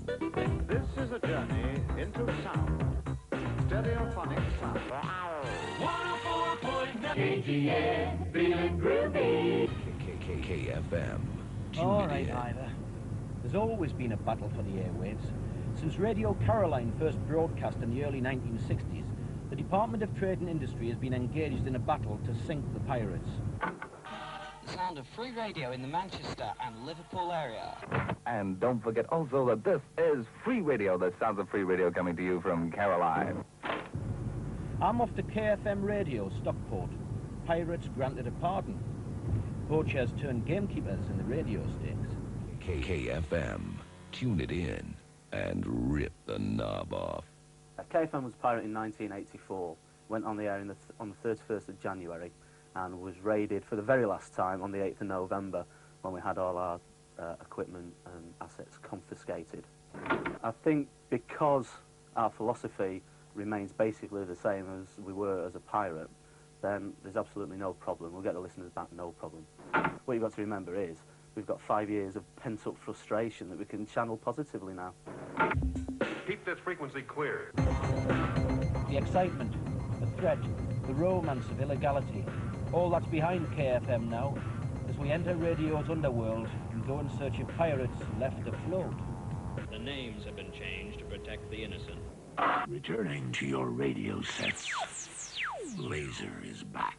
This is a journey into sound. Stereophonic sound. 104.9 KGN, feeling groovy. KFM. All right, Ivor. There's always been a battle for the airwaves. Since Radio Caroline first broadcast in the early 1960s, the Department of Trade and Industry has been engaged in a battle to sink the pirates. The sound of free radio in the Manchester and Liverpool area. And don't forget also that this is free radio, the sounds of free radio coming to you from Caroline. I'm off to KFM Radio, Stockport. Pirates granted a pardon. Poachers turned gamekeepers in the radio stakes. KFM. Tune it in and rip the knob off. KFM was pirated in 1984, went on the air on the 31st of January and was raided for the very last time on the 8th of November when we had all our equipment and assets confiscated. I think because our philosophy remains basically the same as we were as a pirate, then there's absolutely no problem. We'll get the listeners back, no problem. What you've got to remember is we've got 5 years of pent-up frustration that we can channel positively now. Keep this frequency clear. The excitement, the threat, the romance of illegality, all that's behind KFM now, as we enter radio's underworld and go in search of pirates left afloat. The names have been changed to protect the innocent. Returning to your radio sets, Lazer is back.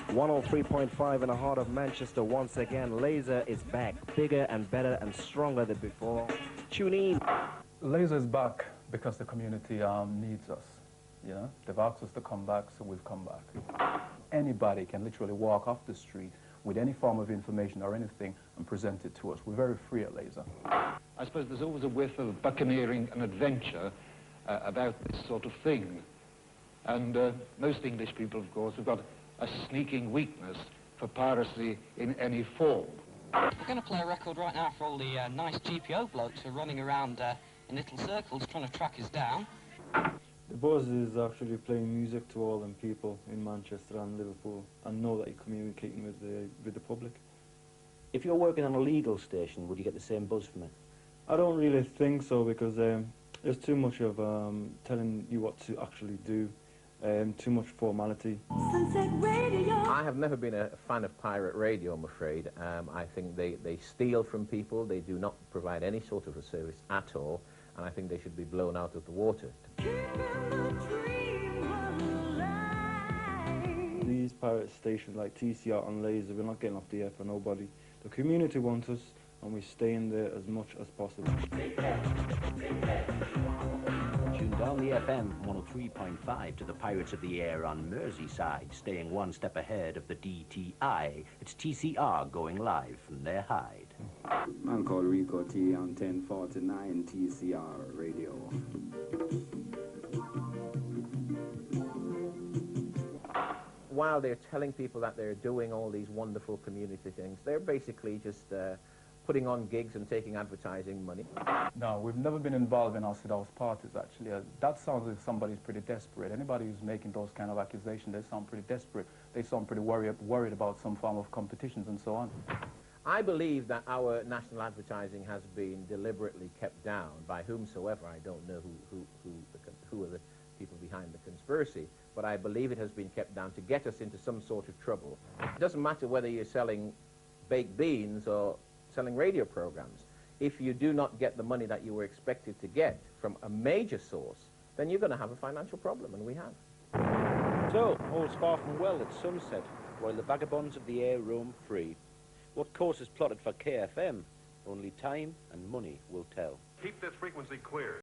103.5 in the heart of Manchester once again. Lazer is back, bigger and better and stronger than before. Tune in. Lazer is back because the community needs us. You know, they've asked us to come back, so we've come back. Anybody can literally walk off the street with any form of information or anything and present it to us. We're very free at Lazer. I suppose there's always a whiff of buccaneering and adventure about this sort of thing. And most English people, of course, have got a sneaking weakness for piracy in any form. We're going to play a record right now for all the nice GPO blokes who are running around in little circles trying to track us down. The buzz is actually playing music to all them people in Manchester and Liverpool and know that you're communicating with the public. If you're working on a legal station, would you get the same buzz from it? I don't really think so because there's too much of telling you what to actually do, too much formality. Sunset Radio. I have never been a fan of pirate radio, I'm afraid. I think they steal from people, they do not provide any sort of a service at all, and I think they should be blown out of the water. These pirate stations like TCR and Lazer, we're not getting off the air for nobody. The community wants us and we stay in there as much as possible. Tune down the FM 103.5 to the Pirates of the Air on Merseyside, staying one step ahead of the DTI. It's TCR going live from their hide. I'm called Rico T on 1049 TCR radio. While they're telling people that they're doing all these wonderful community things, they're basically just putting on gigs and taking advertising money. No, we've never been involved in house parties, actually. That sounds as if somebody's pretty desperate. Anybody who's making those kind of accusations, they sound pretty desperate. They sound pretty worried about some form of competitions and so on. I believe that our national advertising has been deliberately kept down by whomsoever. I don't know who are the people behind the conspiracy, but I believe it has been kept down to get us into some sort of trouble. It doesn't matter whether you're selling baked beans or selling radio programs. If you do not get the money that you were expected to get from a major source, then you're going to have a financial problem, and we have. So, all's far from well at sunset, while the vagabonds of the air roam free. What course is plotted for KFM? Only time and money will tell. Keep this frequency clear.